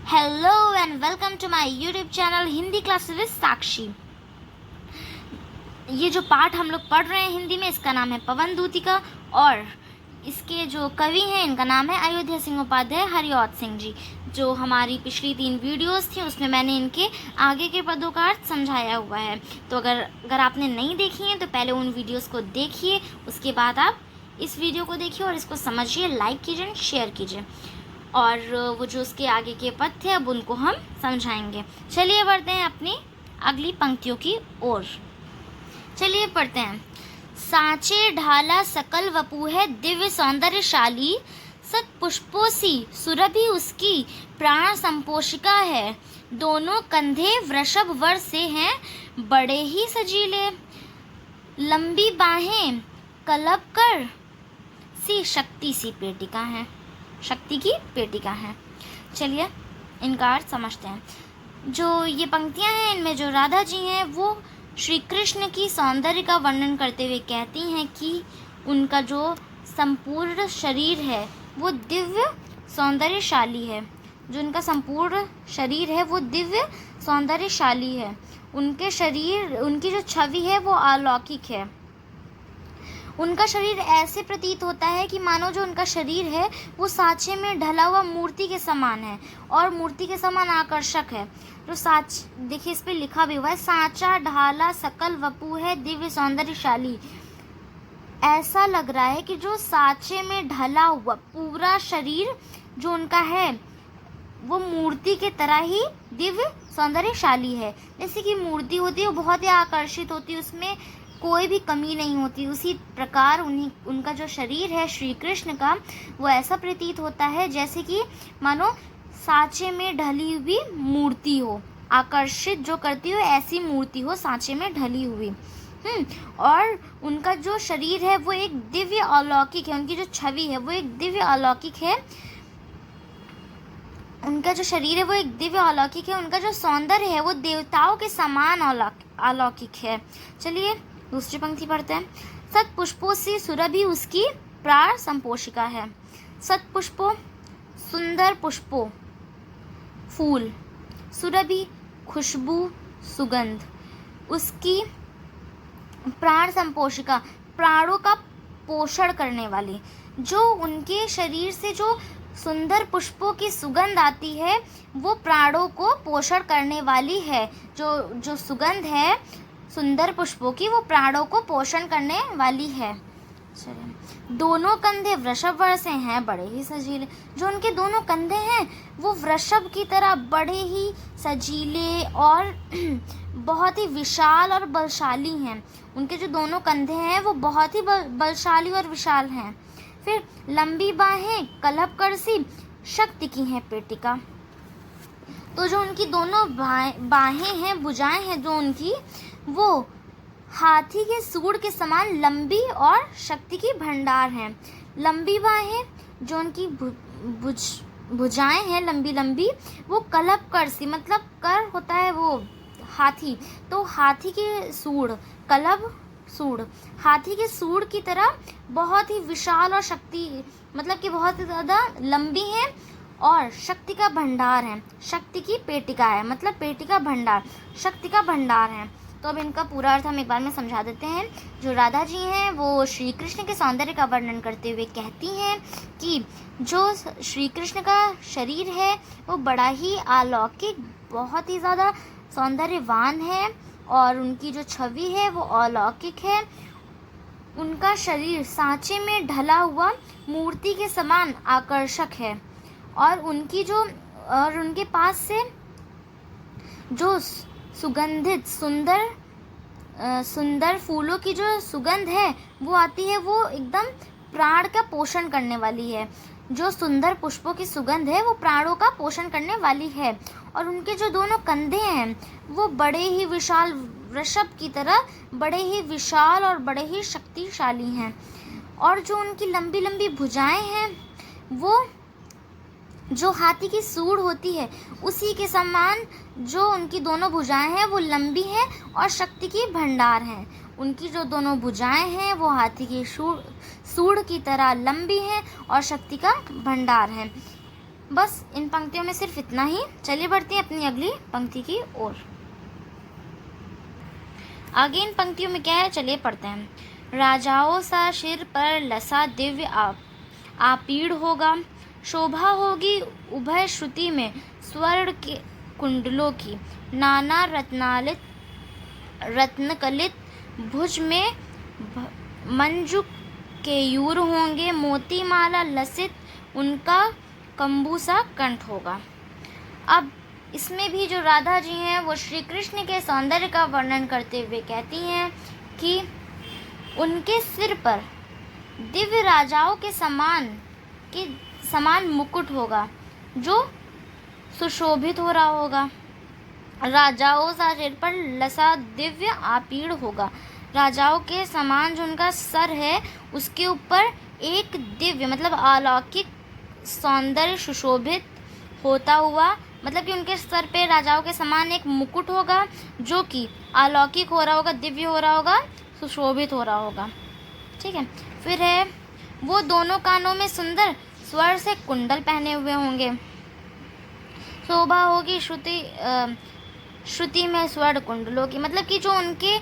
Hello and welcome to my YouTube channel Hindi class with Sakshi. ये जो पाठ हम लोग पढ़ रहे हैं हिंदी में, इसका नाम है पवन दूतिका और इसके जो कवि हैं इनका नाम है अयोध्या सिंह उपाध्याय हरिऔध सिंह जी। जो हमारी पिछली 3 वीडियोस थी उसमें मैंने इनके आगे के पदों का अर्थ समझाया हुआ है। तो अगर आपने नहीं देखी हैं तो पहले उन वीडियोस को देखिए, उसके बाद आप इस वीडियो को देखिए और इसको समझिए, लाइक कीजिए एंड शेयर कीजिए। और वो जो उसके आगे के पद थे अब उनको हम समझाएंगे। चलिए बढ़ते हैं अपनी अगली पंक्तियों की ओर। चलिए पढ़ते हैं। सांचे ढाला सकल वपु है दिव्य सौंदर्यशाली, सत पुष्पों सी सुरभि उसकी प्राण संपोषिका है। दोनों कंधे वृषभ वर से हैं बड़े ही सजीले, लंबी बाहें कलब कर सी शक्ति सी पेटिका है, शक्ति की पेटिका है। चलिए इनका अर्थ समझते हैं। जो ये पंक्तियां हैं इनमें जो राधा जी हैं वो श्री कृष्ण की सौंदर्य का वर्णन करते हुए कहती हैं कि उनका जो संपूर्ण शरीर है वो दिव्य सौंदर्यशाली है। जो उनका संपूर्ण शरीर है वो दिव्य सौंदर्यशाली है। उनके शरीर, उनकी जो छवि है वो अलौकिक है। उनका शरीर ऐसे प्रतीत होता है कि मानो जो उनका शरीर है वो सांचे में ढला हुआ मूर्ति के समान है और मूर्ति के समान आकर्षक है। जो देखिए इस पे लिखा भी हुआ है, सांचा ढाला सकल वपु है दिव्य सौंदर्यशाली। ऐसा लग रहा है कि जो सांचे में ढला हुआ पूरा शरीर जो उनका है वो मूर्ति के तरह ही दिव्य सौंदर्यशाली है। जैसे कि मूर्ति होती है वो बहुत ही आकर्षित होती है, उसमें कोई भी कमी नहीं होती। उसी प्रकार उनका जो शरीर है श्री कृष्ण का वो ऐसा प्रतीत होता है जैसे कि मानो सांचे में ढली हुई मूर्ति हो, आकर्षित जो करती हो ऐसी मूर्ति हो सांचे में ढली हुई। और उनका जो शरीर है वो एक दिव्य अलौकिक है। उनकी जो छवि है वो एक दिव्य अलौकिक है। उनका जो शरीर है वो एक दिव्य अलौकिक है। उनका जो सौंदर्य है वो देवताओं के समान अलौकिक है। चलिए दूसरी पंक्ति पढ़ते हैं। सत पुष्पों से सुरभि उसकी प्राण संपोषिका है। सत पुष्पों सुंदर पुष्पों, फूल, सुरभि खुशबू, सुगंध, उसकी प्राण संपोषिका प्राणों का पोषण करने वाली। जो उनके शरीर से जो सुंदर पुष्पों की सुगंध आती है वो प्राणों को पोषण करने वाली है। जो सुगंध है सुंदर पुष्पों की वो प्राणों को पोषण करने वाली है। चलिए दोनों कंधे वृषभ वर से हैं बड़े ही सजीले। जो उनके दोनों कंधे हैं वो वृषभ की तरह बड़े ही सजीले और बहुत ही विशाल और बलशाली हैं। उनके जो दोनों कंधे हैं वो बहुत ही बलशाली और विशाल हैं। फिर लंबी बाहें कलब कर सी शक्ति की हैं पेटिका। तो जो उनकी दोनों बाहें हैं, भुजाएं हैं जो उनकी, वो हाथी के सूंड के समान लंबी और शक्ति की भंडार हैं। लंबी बाहें जो उनकी भुजाएं हैं लंबी लंबी, वो कलब कर सी, मतलब कर होता है वो हाथी, तो हाथी के सूंड, कलब सूंड, हाथी के सूंड की तरह बहुत ही विशाल और शक्ति, मतलब कि बहुत ही ज़्यादा लंबी है और शक्ति का भंडार है। शक्ति की पेटिका है, मतलब पेटिका भंडार, शक्ति का भंडार है। तो अब इनका पूरा अर्थ हम एक बार में समझा देते हैं। जो राधा जी हैं वो श्री कृष्ण के सौंदर्य का वर्णन करते हुए कहती हैं कि जो श्री कृष्ण का शरीर है वो बड़ा ही अलौकिक, बहुत ही ज़्यादा सौंदर्यवान है और उनकी जो छवि है वो अलौकिक है। उनका शरीर सांचे में ढला हुआ मूर्ति के समान आकर्षक है और उनके पास से जो सुगंधित सुंदर फूलों की जो सुगंध है वो आती है, वो एकदम प्राण का पोषण करने वाली है। जो सुंदर पुष्पों की सुगंध है वो प्राणों का पोषण करने वाली है। और उनके जो दोनों कंधे हैं वो बड़े ही विशाल, वृषभ की तरह बड़े ही विशाल और बड़े ही शक्तिशाली हैं। और जो उनकी लंबी लंबी भुजाएं हैं वो जो हाथी की सूंड होती है उसी के समान जो उनकी दोनों भुजाएं हैं वो लंबी हैं और शक्ति की भंडार हैं। उनकी जो दोनों भुजाएं हैं वो हाथी की सूंड की तरह लंबी हैं और शक्ति का भंडार है। बस इन पंक्तियों में सिर्फ इतना ही। चलिए बढ़ते हैं अपनी अगली पंक्ति की ओर। आगे इन पंक्तियों में क्या है, चलिए पढ़ते हैं। राजाओं सा सिर पर लसा दिव्य आपीड़ होगा, शोभा होगी उभय श्रुति में स्वर्ण के कुंडलों की, नाना रत्नकलित भुज में मंजू केयूर होंगे, मोती माला लसित उनका कंबू सा कंठ होगा। अब इसमें भी जो राधा जी हैं वो श्री कृष्ण के सौंदर्य का वर्णन करते हुए कहती हैं कि उनके सिर पर दिव्य राजाओं के समान मुकुट होगा जो सुशोभित हो रहा होगा। राजाओं सा सिर पर लसा दिव्य आपीड़ होगा, राजाओं के समान जो उनका सर है उसके ऊपर एक दिव्य मतलब अलौकिक सौंदर्य सुशोभित होता हुआ, मतलब कि उनके सर पे राजाओं के समान एक मुकुट होगा जो कि अलौकिक हो रहा होगा, दिव्य हो रहा होगा, सुशोभित हो रहा होगा। ठीक है, फिर है वो दोनों कानों में सुंदर स्वर्ण से कुंडल पहने हुए होंगे, शोभा होगी श्रुति में स्वर्ण कुंडलों की, मतलब कि जो उनके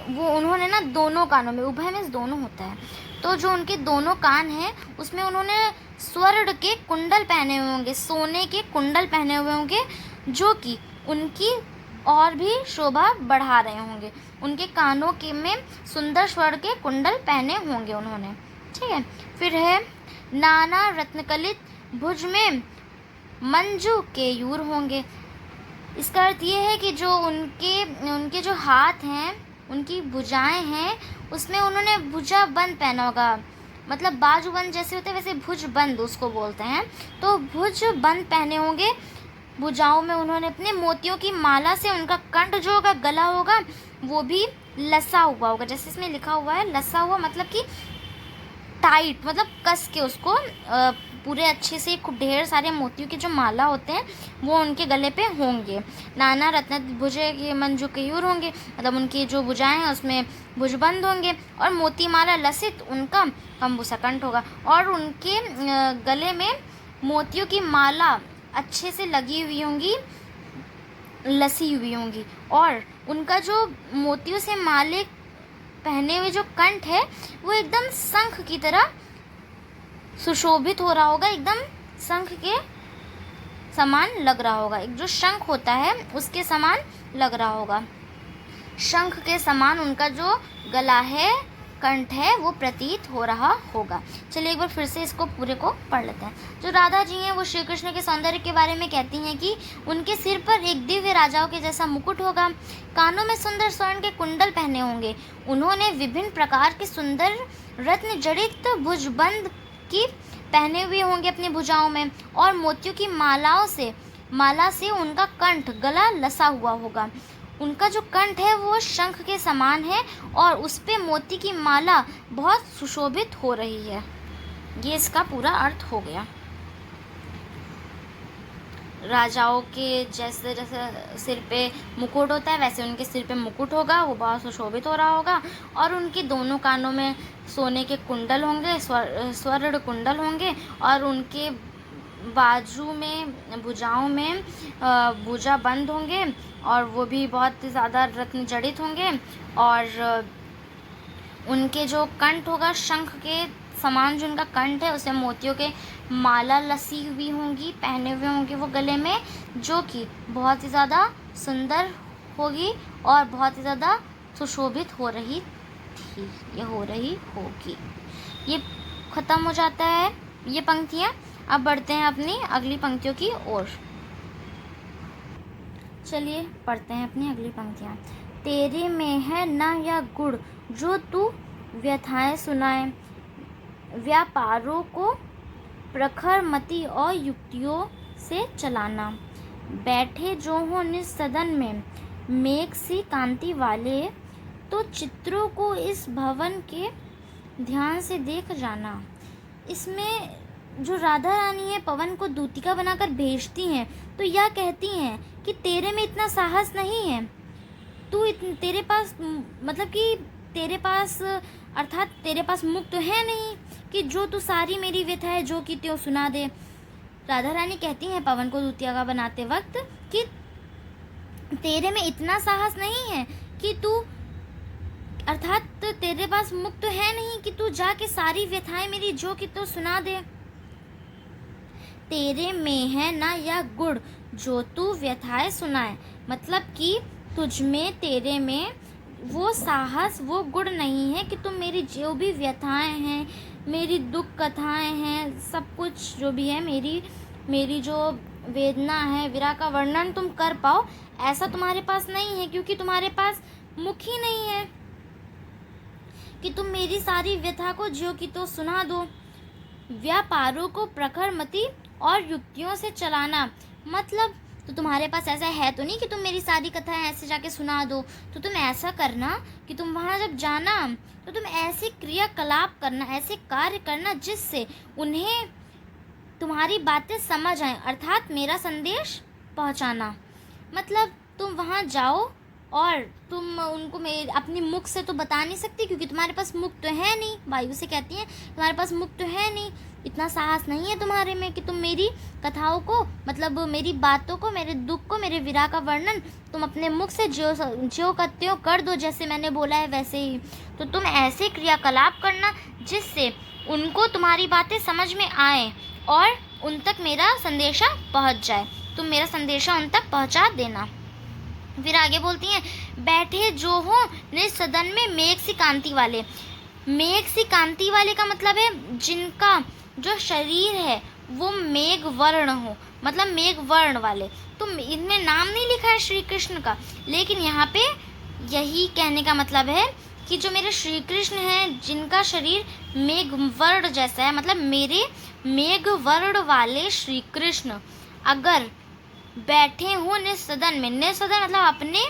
उन्होंने ना दोनों कानों में, उभय में दोनों होता है, तो जो उनके दोनों कान हैं उसमें उन्होंने स्वर्ण के कुंडल पहने हुए होंगे, सोने के कुंडल पहने हुए होंगे जो कि उनकी और भी शोभा बढ़ा रहे होंगे। उनके कानों के में सुंदर स्वर्ण के कुंडल पहने होंगे उन्होंने। ठीक है, फिर है नाना रत्नकलित भुज में मंजू केयूर होंगे। इसका अर्थ ये है कि जो उनके जो हाथ हैं, उनकी भुजाएं हैं, उसमें उन्होंने भुजा बंद पहना होगा, मतलब बाजू बंद जैसे होते हैं वैसे भुज बंद उसको बोलते हैं, तो भुज बंद पहने होंगे। भुजाओं में उन्होंने अपने मोतियों की माला से उनका कंठ जो होगा, गला होगा, वो भी लसा हुआ होगा, जैसे इसमें लिखा हुआ है लसा हुआ, मतलब कि टाइट, मतलब कस के उसको पूरे अच्छे से खूब ढेर सारे मोतियों के जो माला होते हैं वो उनके गले पे होंगे। नाना रत्न भुजे के मंजू केयूर होंगे, मतलब उनकी जो भुजाएं हैं उसमें भुजबंद होंगे, और मोती माला लसित उनका कंबूसा कंठ होगा, और उनके गले में मोतियों की माला अच्छे से लगी हुई होंगी, लसी हुई होंगी, और उनका जो मोतियों से माले पहने हुए जो कंठ है वो एकदम शंख की तरह सुशोभित हो रहा होगा, एकदम शंख के समान लग रहा होगा, एक जो शंख होता है उसके समान लग रहा होगा, शंख के समान उनका जो गला है, कंठ है, वो प्रतीत हो रहा होगा। चलिए एक बार फिर से इसको पूरे को पढ़ लेते हैं। जो राधा जी हैं वो श्री कृष्ण के सौंदर्य के बारे में कहती हैं कि उनके सिर पर एक दिव्य राजाओं के जैसा मुकुट होगा, कानों में सुंदर स्वर्ण के कुंडल पहने होंगे, उन्होंने विभिन्न प्रकार के सुंदर रत्न जड़ित भुजबंद की पहने हुए होंगे अपनी भुजाओं में, और मोतियों की माला से उनका कंठ गला लसा हुआ होगा। उनका जो कंठ है वो शंख के समान है और उस पे मोती की माला बहुत सुशोभित हो रही है। ये इसका पूरा अर्थ हो गया। राजाओं के जैसे जैसे सिर पे मुकुट होता है वैसे उनके सिर पे मुकुट होगा, वो बहुत सुशोभित हो रहा होगा, और उनके दोनों कानों में सोने के कुंडल होंगे, स्वर्ण कुंडल होंगे, और उनके बाजू में भुजाओं में भुजा बंद होंगे, और वो भी बहुत ज़्यादा रत्न जड़ित होंगे, और उनके जो कंठ होगा शंख के समान, जो उनका कंठ है उसे मोतियों के माला लसी हुई होंगी, पहने हुए होंगे वो गले में, जो कि बहुत ही ज़्यादा सुंदर होगी और बहुत ही ज़्यादा सुशोभित हो रही थी, ये हो रही होगी। ये ख़त्म हो जाता है ये पंक्तियाँ। अब बढ़ते हैं अपनी अगली पंक्तियों की ओर। चलिए पढ़ते हैं अपनी अगली पंक्तियाँ। तेरे में है ना या गुण जो तू व्यथाएं सुनाए, व्यापारों को प्रखर मति और युक्तियों से चलाना, बैठे जो हो निज सदन में मेघ सी कांति वाले, तो चित्रों को इस भवन के ध्यान से देख जाना। इसमें जो राधा रानी है पवन को दूतिका बनाकर भेजती हैं, तो यह कहती हैं कि तेरे में इतना साहस नहीं है, तेरे पास मतलब कि तेरे पास अर्थात तेरे पास मुख तो है नहीं कि जो तू सारी मेरी व्यथा है जो कि त्यों सुना दे। राधा रानी कहती हैं पवन को दूतिया का बनाते वक्त कि तेरे में इतना साहस नहीं है कि तू, अर्थात तेरे पास मुख तो है नहीं कि तू जाके सारी व्यथाएं मेरी जो कि तो सुना दे। तेरे में है ना यह गुण जो तू व्यथाएं सुनाए, मतलब कि तुझ में, तेरे में वो साहस, वो गुण नहीं है कि तुम मेरी जो भी व्यथाएं हैं, मेरी दुख कथाएं हैं, सब कुछ जो भी है, मेरी जो वेदना है, विरह का वर्णन तुम कर पाओ, ऐसा तुम्हारे पास नहीं है, क्योंकि तुम्हारे पास मुख ही नहीं है कि तुम मेरी सारी व्यथा को ज्यों की तो सुना दो। व्यापारों को प्रखर मति और युक्तियों से चलाना, मतलब तो तुम्हारे पास ऐसा है तो नहीं कि तुम मेरी सारी कथाएं ऐसे जाके सुना दो। तो तुम ऐसा करना कि तुम वहाँ जब जाना तो तुम ऐसे क्रियाकलाप करना, ऐसे कार्य करना जिससे उन्हें तुम्हारी बातें समझ आए, अर्थात मेरा संदेश पहुँचाना। मतलब तुम वहाँ जाओ और तुम उनको अपनी मुख से तो बता नहीं सकती, क्योंकि तुम्हारे पास मुख तो है नहीं। वायु से कहती हैं तुम्हारे पास मुख तो है नहीं, इतना साहस नहीं है तुम्हारे में कि तुम मेरी कथाओं को, मतलब मेरी बातों को, मेरे दुख को, मेरे विरह का वर्णन तुम अपने मुख से ज्यों का त्यों कर दो, जैसे मैंने बोला है वैसे ही। तो तुम ऐसे क्रियाकलाप करना जिससे उनको तुम्हारी बातें समझ में आए और उन तक मेरा संदेशा पहुँच जाए। तुम मेरा संदेशा उन तक पहुँचा देना। फिर आगे बोलती हैं, बैठे जो हो निज सदन में मेघ सी कांति वाले। मेघ सी कांति वाले का मतलब है जिनका जो शरीर है वो मेघ वर्ण हो, मतलब मेघ वर्ण वाले। तो इनमें नाम नहीं लिखा है श्री कृष्ण का, लेकिन यहाँ पे यही कहने का मतलब है कि जो मेरे श्री कृष्ण हैं जिनका शरीर मेघ वर्ण जैसा है, मतलब मेरे मेघ वर्ण वाले श्री कृष्ण अगर बैठे हो निज सदन में, निज सदन मतलब अपने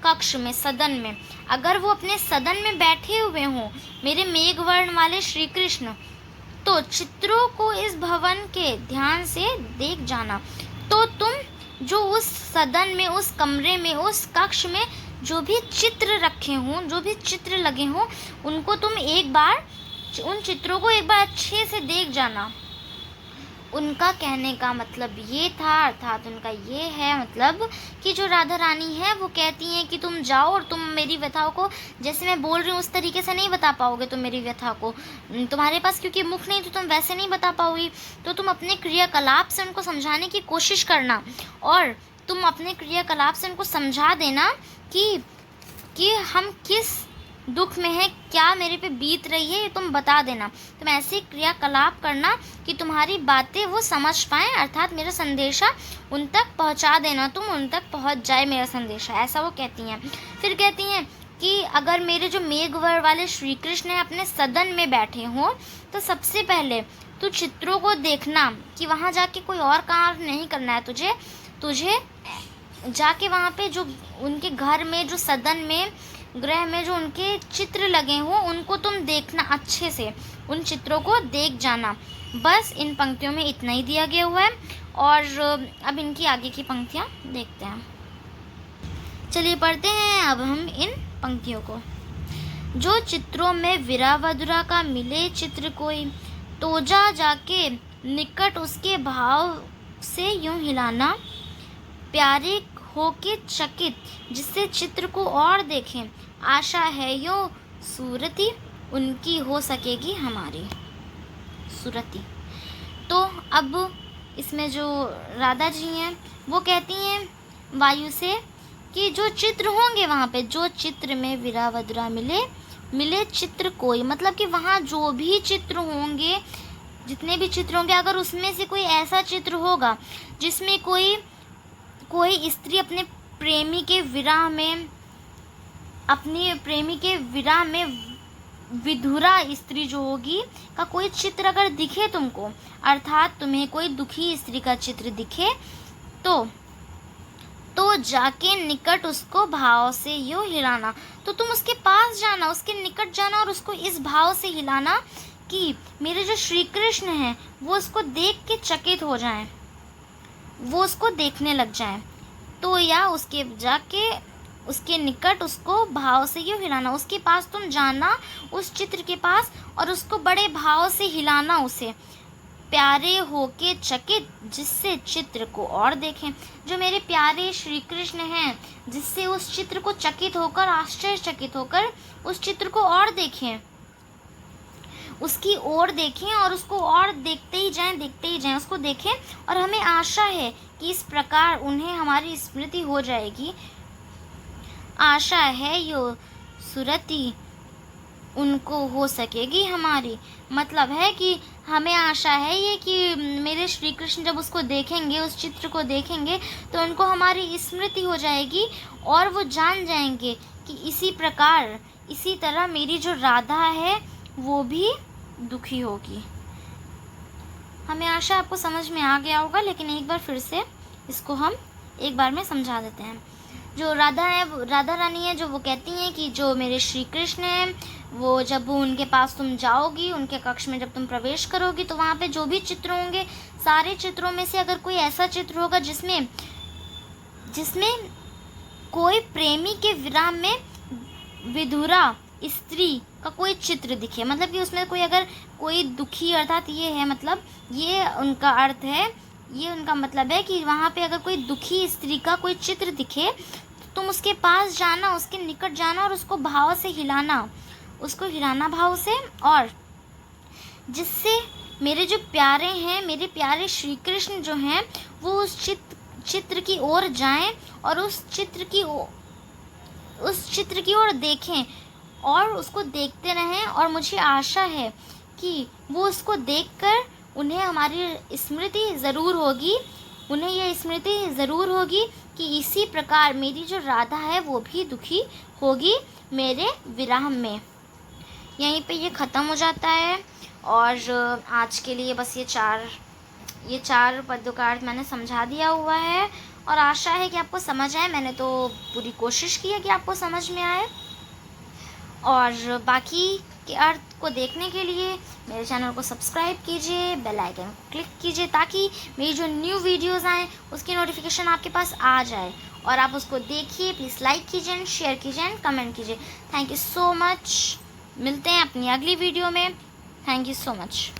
कक्ष में, सदन में, अगर वो अपने सदन में बैठे हुए हों मेरे मेघ वर्ण वाले श्री कृष्ण, तो चित्रों को इस भवन के ध्यान से देख जाना। तो तुम जो उस सदन में, उस कमरे में, उस कक्ष में जो भी चित्र रखे हों, जो भी चित्र लगे हों, उनको तुम एक बार, उन चित्रों को एक बार अच्छे से देख जाना। उनका कहने का मतलब ये था, अर्थात उनका ये है मतलब कि जो राधा रानी है वो कहती हैं कि तुम जाओ और तुम मेरी व्यथाओं को, जैसे मैं बोल रही हूँ उस तरीके से नहीं बता पाओगे तुम मेरी व्यथा को, तुम्हारे पास क्योंकि मुख नहीं तो तुम वैसे नहीं बता पाओगी। तो तुम अपने क्रियाकलाप से उनको समझाने की कोशिश करना और तुम अपने क्रियाकलाप से उनको समझा देना कि हम किस दुख में है, क्या मेरे पे बीत रही है, ये तुम बता देना। तुम ऐसे क्रियाकलाप करना कि तुम्हारी बातें वो समझ पाएँ, अर्थात मेरा संदेशा उन तक पहुंचा देना, तुम उन तक पहुंच जाए मेरा संदेशा, ऐसा वो कहती हैं। फिर कहती हैं कि अगर मेरे जो मेघवर वाले श्री कृष्ण हैं अपने सदन में बैठे हों तो सबसे पहले तू चित्रों को देखना कि वहाँ जाके कोई और काम नहीं करना है तुझे जाके वहाँ पे जो उनके घर में, जो सदन में, गृह में जो उनके चित्र लगे हों उनको तुम देखना, अच्छे से उन चित्रों को देख जाना। बस इन पंक्तियों में इतना ही दिया गया हुआ है और अब इनकी आगे की पंक्तियाँ देखते हैं। चलिए पढ़ते हैं अब हम इन पंक्तियों को। जो चित्रों में विरह वधुरा का मिले चित्र कोई, तो जाके निकट उसके भाव से यूं हिलाना, प्यारे होके चकित जिससे चित्र को और देखें, आशा है यो सूरती उनकी हो सकेगी हमारी सूरती। तो अब इसमें जो राधा जी हैं वो कहती हैं वायु से कि जो चित्र होंगे वहाँ पे, जो चित्र में विरह वधुरा मिले चित्र कोई, मतलब कि वहाँ जो भी चित्र होंगे, जितने भी चित्र होंगे, अगर उसमें से कोई ऐसा चित्र होगा जिसमें कोई स्त्री अपने प्रेमी के विरह में विधुरा स्त्री जो होगी का कोई चित्र अगर दिखे तुमको, अर्थात तुम्हें कोई दुखी स्त्री का चित्र दिखे, तो जाके निकट उसको भाव से यूं हिलाना। तो तुम उसके पास जाना, उसके निकट जाना और उसको इस भाव से हिलाना कि मेरे जो श्री कृष्ण हैं वो उसको देख के चकित हो जाएं, वो उसको देखने लग जाएं। तो या उसके जाके उसके निकट उसको भाव से यूँ हिलाना, उसके पास तुम जाना, उस चित्र के पास, और उसको बड़े भाव से हिलाना, उसे प्यारे होके चकित, जिससे चित्र को और देखें। जो मेरे प्यारे श्री कृष्ण हैं, जिससे उस चित्र को चकित होकर, आश्चर्यचकित होकर उस चित्र को और देखें, उसकी ओर देखें और उसको और देखते ही जाएं, उसको देखें। और हमें आशा है कि इस प्रकार उन्हें हमारी स्मृति हो जाएगी। आशा है यो सुरति उनको हो सकेगी हमारी। मतलब है कि हमें आशा है ये कि मेरे श्री कृष्ण जब उसको देखेंगे, उस चित्र को देखेंगे, तो उनको हमारी स्मृति हो जाएगी और वो जान जाएंगे कि इसी प्रकार, इसी तरह मेरी जो राधा है वो भी दुखी होगी। हमें आशा आपको समझ में आ गया होगा, लेकिन एक बार फिर से इसको हम एक बार में समझा देते हैं। जो राधा है, राधा रानी है, जो वो कहती हैं कि जो मेरे श्री कृष्ण हैं, वो जब उनके पास तुम जाओगी, उनके कक्ष में जब तुम प्रवेश करोगी, तो वहाँ पे जो भी चित्र होंगे, सारे चित्रों में से अगर कोई ऐसा चित्र होगा जिसमें कोई प्रेमी के विरह में विधुरा स्त्री का कोई चित्र दिखे, मतलब कि उसमें कोई अगर कोई दुखी, अर्थात ये है, मतलब ये उनका अर्थ है, ये उनका मतलब है कि वहाँ पे अगर कोई दुखी स्त्री का कोई चित्र दिखे, तो तुम उसके पास जाना, उसके निकट जाना और उसको भाव से हिलाना, उसको हिलाना भाव से, और जिससे मेरे जो प्यारे हैं, मेरे प्यारे श्री कृष्ण जो हैं, वो उस चित्र की ओर जाएं और उस चित्र की ओर देखें और उसको देखते रहें। और मुझे आशा है कि वो उसको देखकर उन्हें हमारी स्मृति ज़रूर होगी, उन्हें यह स्मृति ज़रूर होगी कि इसी प्रकार मेरी जो राधा है वो भी दुखी होगी मेरे विरह में। यहीं पे ये ख़त्म हो जाता है। और आज के लिए बस ये चार पद्यों का अर्थ मैंने समझा दिया हुआ है और आशा है कि आपको समझ आए। मैंने तो पूरी कोशिश की है कि आपको समझ में आए। और बाकी के अर्थ को देखने के लिए मेरे चैनल को सब्सक्राइब कीजिए, बेल आइकन क्लिक कीजिए, ताकि मेरी जो न्यू वीडियोज़ आएँ उसकी नोटिफिकेशन आपके पास आ जाए और आप उसको देखिए। प्लीज़ लाइक कीजिए एंड शेयर कीजिए एंड कमेंट कीजिए। Thank you so much. मिलते हैं अपनी अगली वीडियो में। Thank you so much.